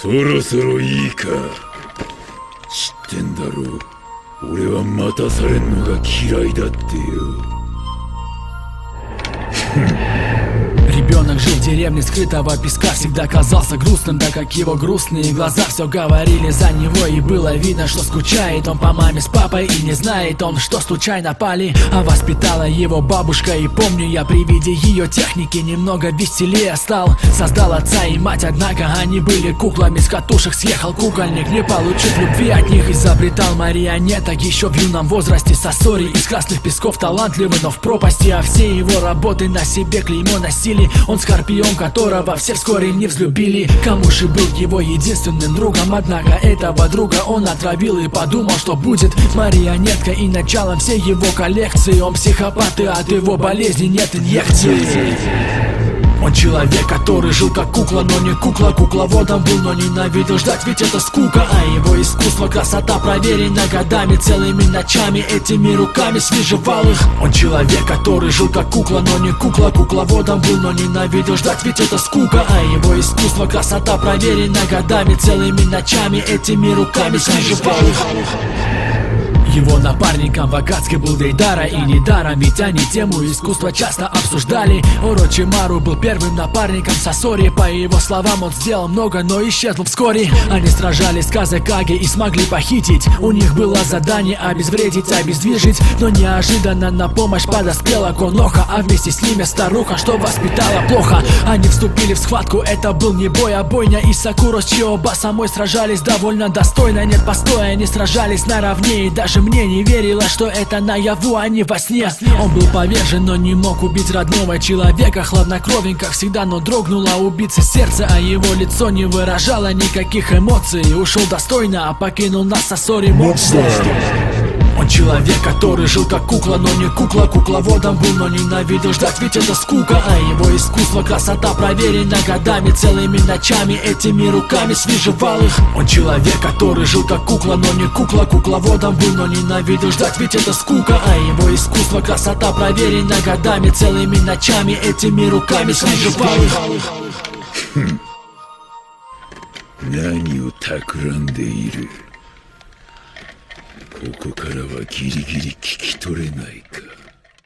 そろそろいいか。知ってんだろう、俺は待たされんのが嫌いだってよ。Ребенок жил в деревне скрытого песка, всегда казался грустным, так как его грустные глаза все говорили за него. И было видно, что скучает он по маме с папой, и не знает он, что случайно пали, а воспитала его бабушка. И помню я при виде ее техники немного веселее стал. Создал отца и мать, однако они были куклами, с катушек съехал кукольник, не получив любви от них. Изобретал марионеток еще в юном возрасте. Сосори из красных песков талантливый, но в пропасти, а все его работы на себе клеймо носили. Он скорпион, которого все вскоре не взлюбили. Камуши был его единственным другом, однако этого друга он отравил и подумал, что будет марионетка и началом всей его коллекции. Он психопат, и от его болезни нет инъекции. Он человек, который жил как кукла, но не кукла. Кукловодом был, но ненавидел ждать, ведь это скука. А его искусство, красота проверена годами, целыми ночами этими руками свежевал их. Он человек, который жил как кукла, но не кукла. Кукловодом был, но ненавидел ждать, ведь это скука. А его искусство, красота проверена годами, целыми ночами этими руками свежевал их. Его напарником в Акацке был Дейдара, и недаром, ведь они тему искусства часто обсуждали. Орочимару был первым напарником Сосори. По его словам, он сделал много, но исчезнул вскоре. Они сражались с Казекаги и смогли похитить. У них было задание обезвредить, обездвижить, но неожиданно на помощь подоспела Коноха, а вместе с ними старуха, что воспитала плохо. Они вступили в схватку, это был не бой, а бойня. И Сакуро с Чиоба самой сражались довольно достойно. Нет постоя, они сражались наравне, и даже мне не верилось, что это наяву, а не во сне. Он был повержен, но не мог убить родного человека. Хладнокровен, как всегда, но дрогнуло убийце сердце, а его лицо не выражало никаких эмоций. Ушел достойно, а покинул нас Сосори монстр. Он человек, который жил как кукла, но не кукла. Кукловодом был, но ненавидел ждать, ведь это скука. А его искусство, красота проверена годами, целыми ночами этими руками свежевал их. Он человек, который жил как кукла, но не кукла. Кукловодом был, но ненавидел ждать, ведь это скука. А его искусство, красота проверена годами, целыми ночами этими руками свежевал их. 何を企んでいる。ここからはギリギリ聞き取れないか。